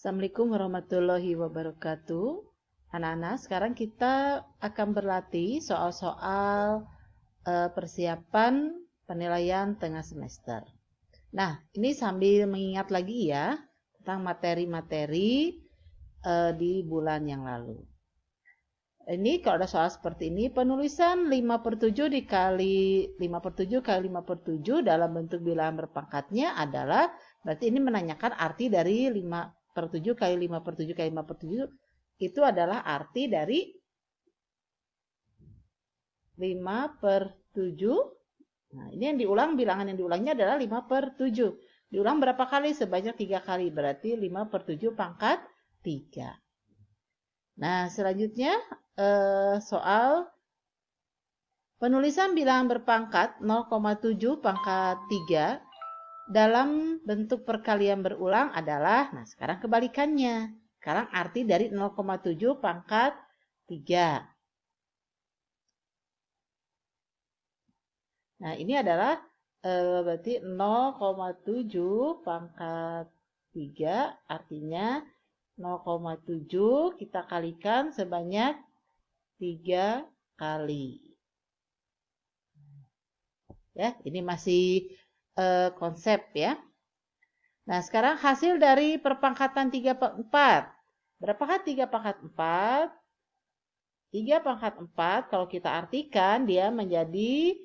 Assalamualaikum warahmatullahi wabarakatuh. Anak-anak, sekarang kita akan berlatih soal-soal persiapan penilaian tengah semester. Nah, ini sambil mengingat lagi ya tentang materi-materi di bulan yang lalu. Ini kalau ada soal seperti ini, penulisan 5/7 dikali 5/7 kali 5/7 dalam bentuk bilangan berpangkatnya adalah, berarti ini menanyakan arti dari 5/7 kali 5/7 kali 5/7 itu adalah arti dari 5/7. Nah, ini yang diulang, bilangan yang diulangnya adalah 5/7. Diulang berapa kali? Sebanyak 3 kali, berarti 5/7 pangkat 3. Nah, selanjutnya soal penulisan bilangan berpangkat 0,7 pangkat 3 dalam bentuk perkalian berulang adalah, nah sekarang kebalikannya. Sekarang arti dari 0,7 pangkat 3. Nah, ini adalah berarti 0,7 pangkat 3 artinya 0,7 kita kalikan sebanyak 3 kali. Ya, ini masih konsep ya. Nah, sekarang hasil dari perpangkatan 3/4. Berapakah 3/4? 3/4 kalau kita artikan dia menjadi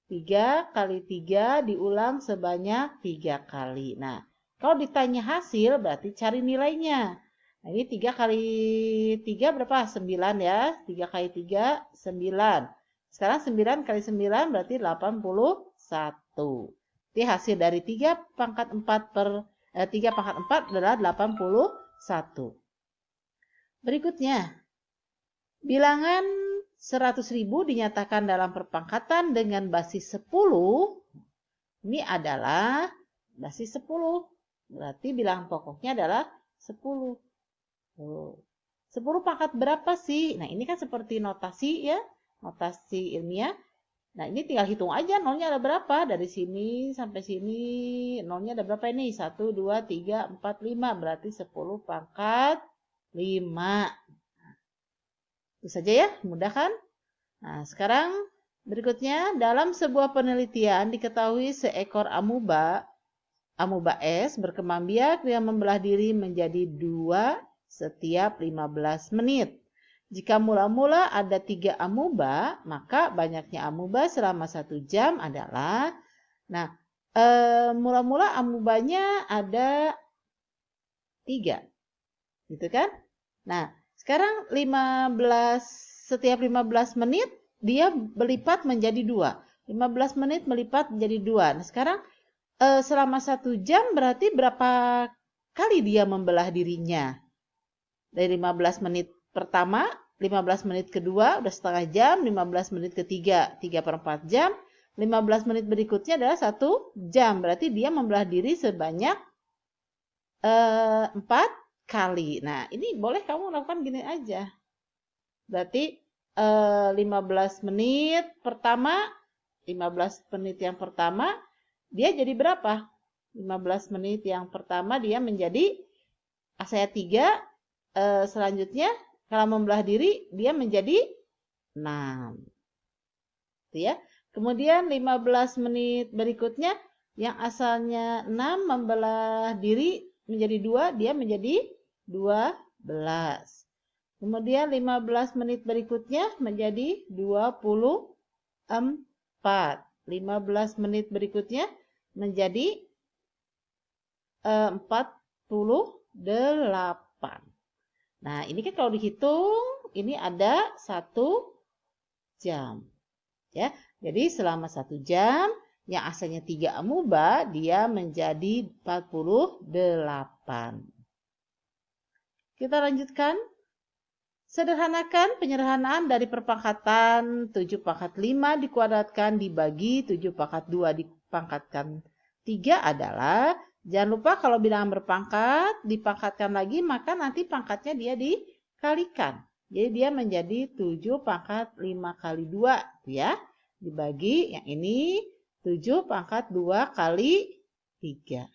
3 kali 3 diulang sebanyak 3 kali. Nah, kalau ditanya hasil berarti cari nilainya. Nah, ini 3 kali 3 berapa? 9 ya. 3 kali 3, 9. Sekarang 9 kali 9 berarti 81. Jadi hasil dari 3/4 adalah 81. Berikutnya, bilangan 100.000 dinyatakan dalam perpangkatan dengan basis 10. Ini adalah basis 10. Berarti bilangan pokoknya adalah 10. 10 pangkat berapa sih? Nah, ini kan seperti notasi ya, notasi ilmiah. Nah, ini tinggal hitung aja nolnya ada berapa. Dari sini sampai sini nolnya ada berapa ini? 1, 2, 3, 4, 5. Berarti 10 pangkat 5. Itu saja ya, mudah kan? Nah, sekarang berikutnya, dalam sebuah penelitian diketahui seekor amuba es berkembang biak dengan membelah diri menjadi 2 setiap 15 menit. Jika mula-mula ada 3 amuba, maka banyaknya amuba selama 1 jam adalah, nah, mula-mula amubanya ada 3, gitu kan? Nah, sekarang setiap 15 menit dia berlipat menjadi 2. 15 menit melipat menjadi 2. Nah, sekarang selama 1 jam berarti berapa kali dia membelah dirinya? Dari 15 menit pertama, 15 menit kedua, udah setengah jam, 15 menit ketiga, 3/4 jam, 15 menit berikutnya adalah 1 jam. Berarti dia membelah diri sebanyak 4 kali. Nah, ini boleh kamu lakukan gini aja. Berarti 15 menit pertama, 15 menit yang pertama, dia jadi berapa? 15 menit yang pertama dia menjadi saya 3, selanjutnya kalau membelah diri dia menjadi 6. Itu ya. Kemudian 15 menit berikutnya yang asalnya 6 membelah diri menjadi 2, dia menjadi 12. Kemudian 15 menit berikutnya menjadi 24. 15 menit berikutnya menjadi 48. Nah, ini kan kalau dihitung ini ada 1 jam. Ya. Jadi selama 1 jam yang asalnya 3 amuba dia menjadi 48. Kita lanjutkan. Sederhanakan penyederhanaan dari perpangkatan 7/5 dikuadratkan dibagi 7/2 dipangkatkan 3 adalah, jangan lupa kalau bilangan berpangkat dipangkatkan lagi maka nanti pangkatnya dia dikalikan. Jadi dia menjadi 7/5 kali 2 ya. Dibagi yang ini 7/2 kali 3.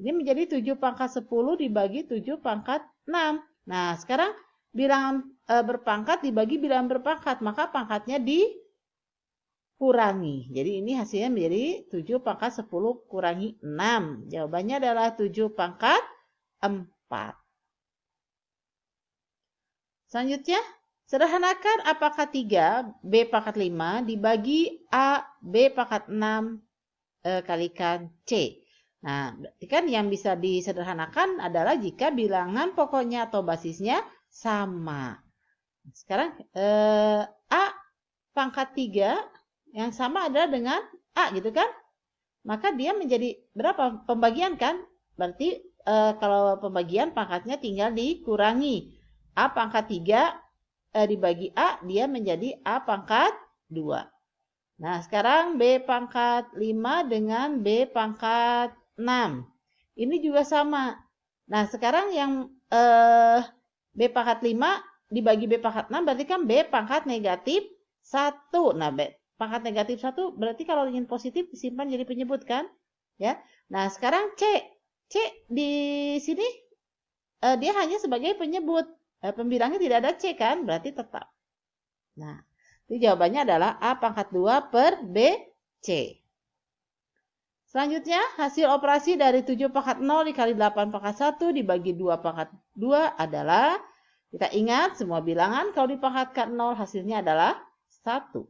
Ini menjadi 7 pangkat 10 dibagi 7 pangkat 6. Nah, sekarang bilangan berpangkat dibagi bilangan berpangkat, maka pangkatnya dikurangi. Jadi ini hasilnya menjadi 7 pangkat 10 kurangi 6. Jawabannya adalah 7 pangkat 4. Selanjutnya, sederhanakan A pangkat 3, B pangkat 5 dibagi A, B pangkat 6 kalikan C. Nah, berarti kan yang bisa disederhanakan adalah jika bilangan pokoknya atau basisnya sama. Sekarang A pangkat 3 yang sama adalah dengan A gitu kan? Maka dia menjadi berapa? Pembagian kan? Berarti kalau pembagian pangkatnya tinggal dikurangi. A pangkat 3 dibagi A, dia menjadi A pangkat 2. Nah, sekarang B pangkat 5 dengan B pangkat 6. Ini juga sama. Nah, sekarang yang B pangkat 5 dibagi B pangkat 6 berarti kan B pangkat negatif 1. Nah, B pangkat negatif 1 berarti kalau ingin positif disimpan jadi penyebut kan? Ya. Nah, sekarang C. C di sini dia hanya sebagai penyebut. Pembilangnya tidak ada C kan? Berarti tetap. Nah, jadi jawabannya adalah A pangkat 2 per B, C. Selanjutnya, hasil operasi dari 7 pangkat 0 dikali 8 pangkat 1 dibagi 2 pangkat 2 adalah, kita ingat semua bilangan kalau dipangkatkan 0 hasilnya adalah 1.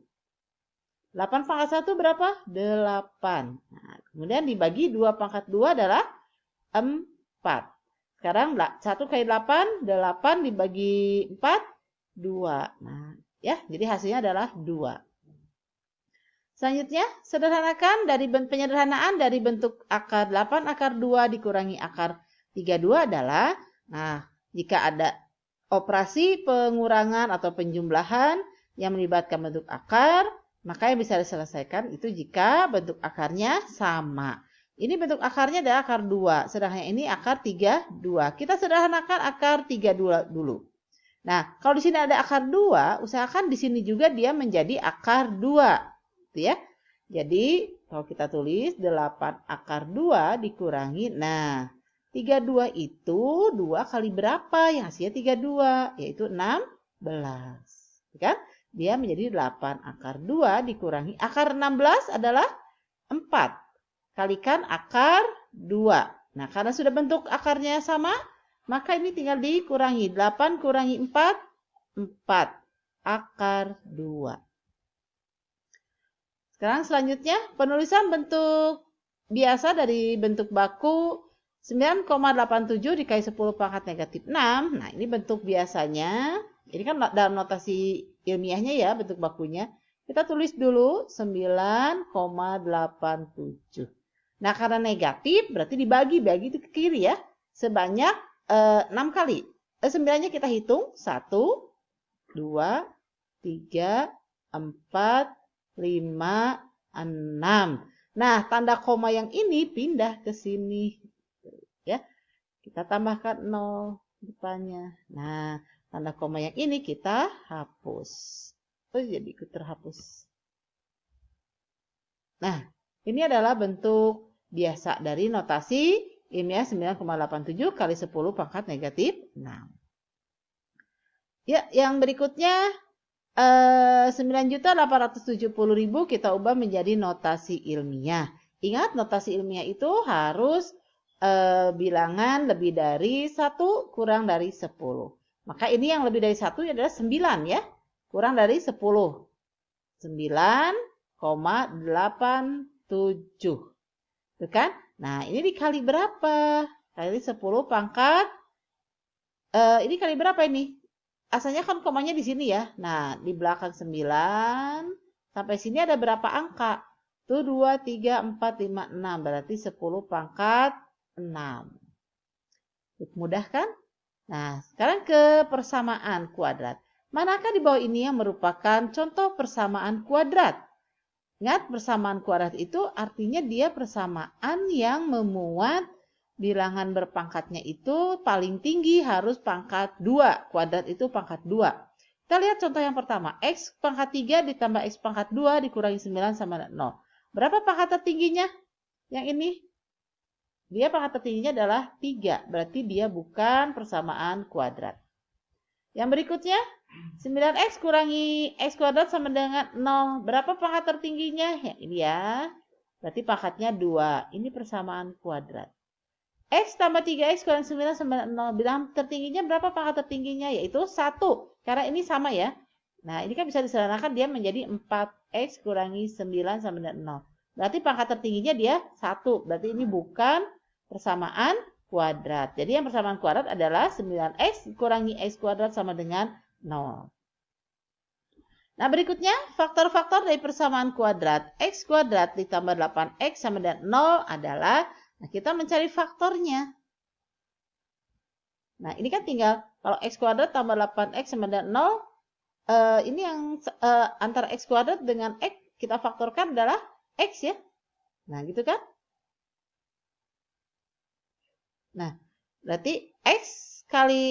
8 pangkat 1 berapa? 8. Nah, kemudian dibagi 2 pangkat 2 adalah 4. Sekarang 1 kali 8, 8 dibagi 4, 2. Nah, ya, jadi hasilnya adalah 2. Selanjutnya, sederhanakan dari penyederhanaan dari bentuk akar 8 akar 2 dikurangi akar 32 adalah, nah, jika ada operasi pengurangan atau penjumlahan yang melibatkan bentuk akar, maka yang bisa diselesaikan itu jika bentuk akarnya sama. Ini bentuk akarnya adalah akar 2, sedangkan ini akar 32. Kita sederhanakan akar 32 dulu. Nah, kalau di sini ada akar 2, usahakan di sini juga dia menjadi akar 2. Gitu ya. Jadi, kalau kita tulis 8 akar 2 dikurangi, nah, 32 itu 2 kali berapa? Yang hasilnya 32, yaitu 16. Kan? Dia menjadi 8 akar 2 dikurangi. Akar 16 adalah 4. Kalikan akar 2. Nah, karena sudah bentuk akarnya sama, maka ini tinggal dikurangi. 8 kurangi 4, 4 akar 2. Sekarang selanjutnya, penulisan bentuk biasa dari bentuk baku 9,87 dikali 10 pangkat negatif 6. Nah, ini bentuk biasanya. Ini kan dalam notasi ilmiahnya ya, bentuk bakunya. Kita tulis dulu 9,87. Nah, karena negatif berarti dibagi itu ke kiri ya. Sebanyak 6 kali. 9-nya kita hitung. 1, 2, 3, 4, 5, 6. Nah, tanda koma yang ini pindah ke sini. Ya. Kita tambahkan 0 depannya. Nah, tanda koma yang ini kita hapus. Oh, jadi ikut terhapus. Nah, ini adalah bentuk biasa dari notasi ilmiah 9,87 kali 10 pangkat negatif 6. Ya, yang berikutnya 9.870.000 kita ubah menjadi notasi ilmiah. Ingat, notasi ilmiah itu harus bilangan lebih dari 1 kurang dari 10. Maka ini yang lebih dari 1 adalah 9 ya. Kurang dari 10. 9,87. Itu kan? Nah, ini dikali berapa? Kali 10 pangkat. Ini kali berapa ini? Asalnya kan komanya di sini ya. Nah, di belakang 9 sampai sini ada berapa angka? Tuh 2, 3, 4, 5, 6. Berarti 10 pangkat 6. Mudah kan? Nah, sekarang ke persamaan kuadrat. Manakah di bawah ini yang merupakan contoh persamaan kuadrat? Ingat, persamaan kuadrat itu artinya dia persamaan yang memuat bilangan berpangkatnya itu paling tinggi harus pangkat 2. Kuadrat itu pangkat 2. Kita lihat contoh yang pertama. X pangkat 3 ditambah X pangkat 2 dikurangi 9 sama 0. Berapa pangkat tertingginya? Yang ini? dia pangkat tertingginya adalah 3. Berarti dia bukan persamaan kuadrat. Yang berikutnya, 9x kurangi x kuadrat sama dengan 0. Berapa pangkat tertingginya? Ya, ini ya. Berarti pangkatnya 2. Ini persamaan kuadrat. X tambah 3x kurang 9 sama dengan 0. Bilang tertingginya berapa pangkat tertingginya? Yaitu 1. Karena ini sama ya. Nah, ini kan bisa disederhanakan dia menjadi 4x kurangi 9 sama dengan 0. Berarti pangkat tertingginya dia 1. Berarti ini bukan persamaan kuadrat. Jadi yang persamaan kuadrat adalah 9x kurangi x kuadrat sama dengan 0. Nah, berikutnya faktor-faktor dari persamaan kuadrat. X kuadrat ditambah 8x sama dengan 0 adalah, nah kita mencari faktornya. Nah, ini kan tinggal, kalau x kuadrat tambah 8x sama dengan 0, ini yang antara x kuadrat dengan x kita faktorkan adalah x ya. Nah, gitu kan? Nah, berarti x kali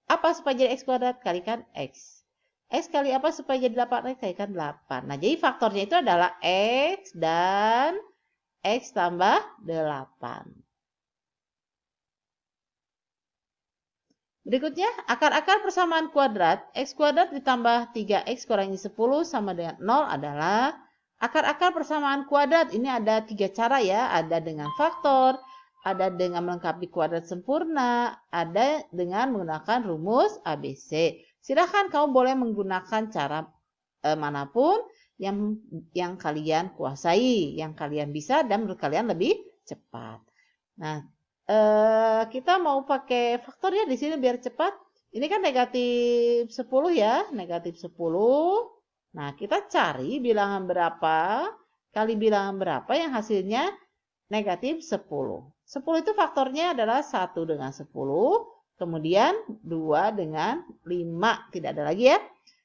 apa supaya jadi x kuadrat? Kalikan x. X kali apa supaya jadi 8x? Kalikan 8. Nah, jadi faktornya itu adalah x dan x tambah 8. Berikutnya, akar-akar persamaan kuadrat. X kuadrat ditambah 3x kurangi 10 sama dengan 0 adalah akar-akar persamaan kuadrat. Ini ada 3 cara ya. Ada dengan faktor, ada dengan melengkapi kuadrat sempurna, ada dengan menggunakan rumus ABC. Silahkan kamu boleh menggunakan cara manapun yang kalian kuasai, yang kalian bisa dan menurut kalian lebih cepat. Nah, kita mau pakai faktor ya di sini biar cepat. Ini kan negatif 10 ya, negatif 10. Nah, kita cari bilangan berapa kali bilangan berapa yang hasilnya negatif 10. 10 itu faktornya adalah 1 dengan 10, kemudian 2 dengan 5. Tidak ada lagi ya.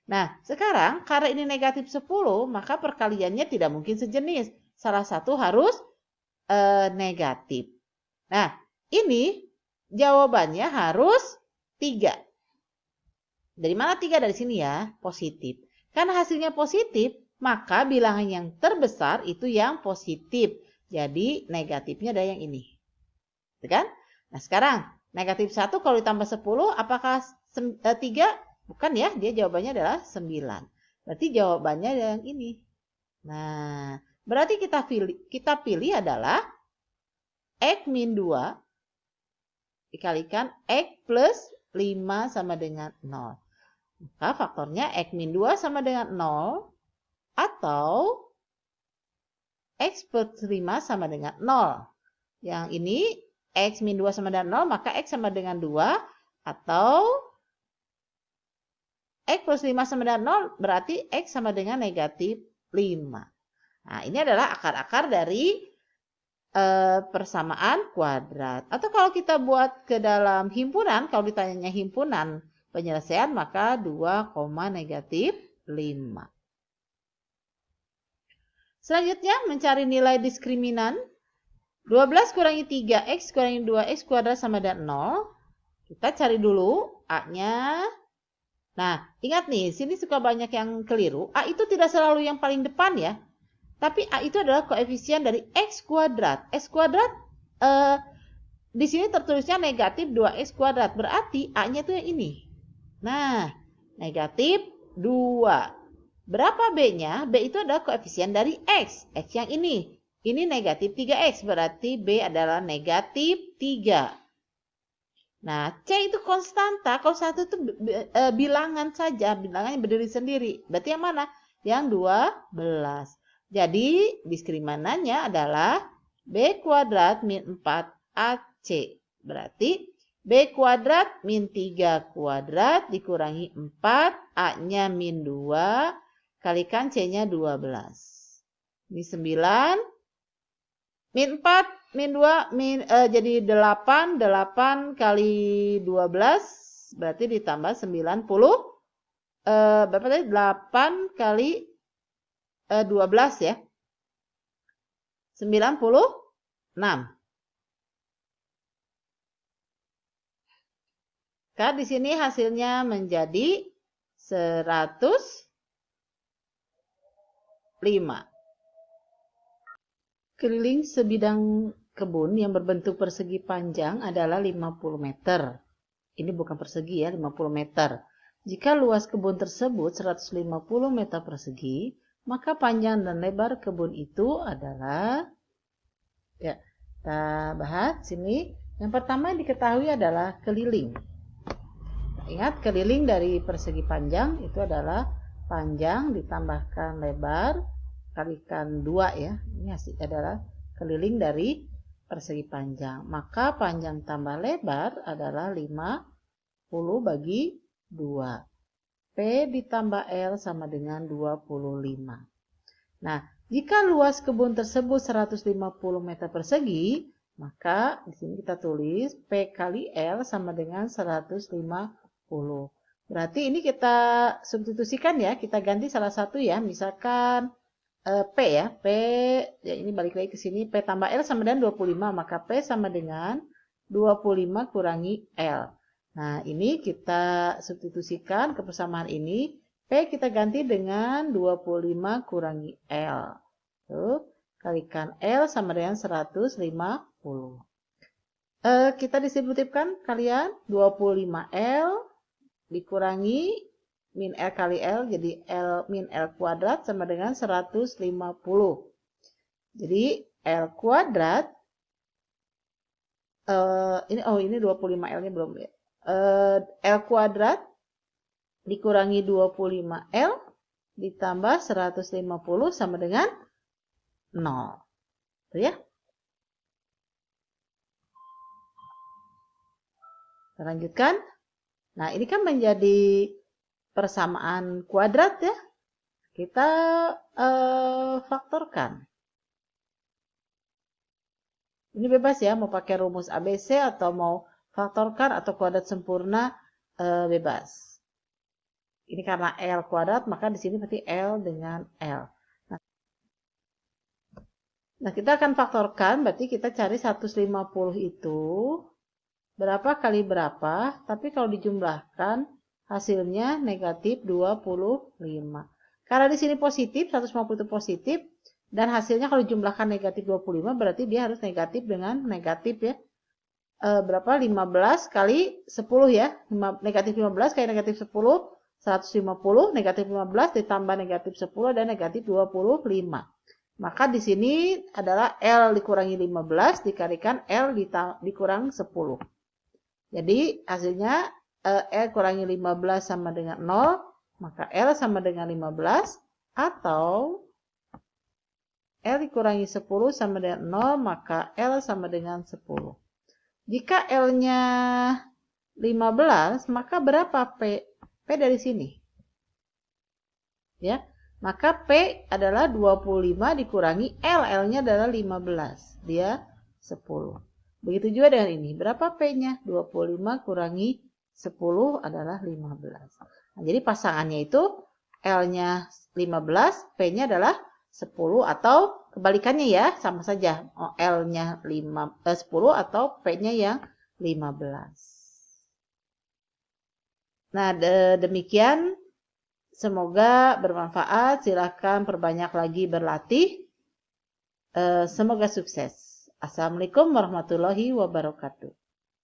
Nah, sekarang karena ini negatif 10, maka perkaliannya tidak mungkin sejenis. Salah satu harus negatif. Nah, ini jawabannya harus 3. Dari mana 3? Dari sini ya, positif. Karena hasilnya positif, maka bilangan yang terbesar itu yang positif. Jadi negatifnya ada yang ini. Kan? Nah, sekarang negatif 1 kalau ditambah 10, apakah 3? Bukan ya, dia jawabannya adalah 9. Berarti jawabannya ada yang ini. Nah, berarti kita pilih adalah X min 2 dikalikan X plus 5 sama dengan 0. Maka faktornya X min 2 sama dengan 0 atau X plus 5 sama dengan 0. Yang ini X min 2 sama dengan 0, maka X sama dengan 2 atau X plus 5 sama dengan 0 berarti X sama dengan negatif 5. Nah, ini adalah akar-akar dari persamaan kuadrat. Atau kalau kita buat ke dalam himpunan, kalau ditanyanya himpunan penyelesaian, maka 2, negatif 5. Selanjutnya, mencari nilai diskriminan. 12 kurangi 3x kurangi 2x kuadrat sama dengan 0. Kita cari dulu A-nya. Nah, ingat nih, sini suka banyak yang keliru. A itu tidak selalu yang paling depan ya. Tapi A itu adalah koefisien dari X kuadrat. X kuadrat di sini tertulisnya negatif 2X kuadrat. Berarti A-nya itu yang ini. Nah, negatif 2. Berapa B-nya? B itu adalah koefisien dari X. X yang ini. Ini negatif 3X. Berarti B adalah negatif 3. Nah, C itu konstanta. Konstanta itu bilangan saja. Bilangannya berdiri sendiri. Berarti yang mana? Yang 12. Jadi, diskriminannya adalah B kuadrat min 4AC. Berarti, B kuadrat min 3 kuadrat dikurangi 4. A-nya min 2. Kalikan C-nya 12. Ini 9. Min 4, min 2, jadi 8. 8 kali 12. Berarti ditambah 90. Berapa tadi? 8 kali 12 ya. 96. Maka di sini hasilnya menjadi 105. Keliling sebidang kebun yang berbentuk persegi panjang adalah 50 meter. Ini bukan persegi ya, 50 meter. Jika luas kebun tersebut 150 meter persegi, maka panjang dan lebar kebun itu adalah, ya, kita bahas sini. Yang pertama diketahui adalah keliling. Ingat, keliling dari persegi panjang itu adalah panjang ditambahkan lebar kalikan 2 ya. Ini hasil adalah keliling dari persegi panjang. Maka panjang tambah lebar adalah 50 bagi 2. P ditambah L sama dengan 25. Nah, jika luas kebun tersebut 150 meter persegi, maka di sini kita tulis P kali L sama dengan 150. Berarti ini kita substitusikan ya, kita ganti salah satu ya, misalkan P ya, P ya ini balik lagi ke sini, P tambah L sama dengan 25, maka P sama dengan 25 kurangi L. Nah, ini kita substitusikan ke persamaan ini, P kita ganti dengan 25 kurangi L. Tuh, kalikan L sama dengan 150. Kita distributifkan kalian, 25L dikurangi min L kali L, jadi L min L kuadrat sama dengan 150. Jadi L kuadrat, ini 25L-nya belum ya. L kuadrat dikurangi 25L ditambah 150 sama dengan 0. Tuh ya. Kita lanjutkan. Nah, ini kan menjadi persamaan kuadrat ya. Kita faktorkan. Ini bebas ya, mau pakai rumus ABC atau mau faktorkan atau kuadrat sempurna, bebas. Ini karena L kuadrat, maka di sini berarti L dengan L. Nah, kita akan faktorkan, berarti kita cari 150 itu berapa kali berapa, tapi kalau dijumlahkan hasilnya negatif 25. Karena di sini positif, 150 itu positif, dan hasilnya kalau dijumlahkan negatif 25, berarti dia harus negatif dengan negatif ya. Berapa? 15 kali 10 ya. Negatif 15 kali negatif 10, 150, negatif 15 ditambah negatif 10 dan negatif 25. Maka di sini adalah L dikurangi 15 dikalikan L dikurang 10. Jadi hasilnya L kurangi 15 sama dengan 0, maka L sama dengan 15, atau L dikurangi 10 sama dengan 0, maka L sama dengan 10. Jika L-nya 15, maka berapa P? P dari sini. Ya, maka P adalah 25 dikurangi L. L-nya adalah 15. Dia 10. Begitu juga dengan ini. Berapa P-nya? 25 kurangi 10 adalah 15. Nah, jadi pasangannya itu L-nya 15, P-nya adalah 10, atau kebalikannya ya, sama saja. L-nya 10 atau P-nya yang 15. Nah, demikian. Semoga bermanfaat. Silahkan perbanyak lagi berlatih. Semoga sukses. Assalamualaikum warahmatullahi wabarakatuh.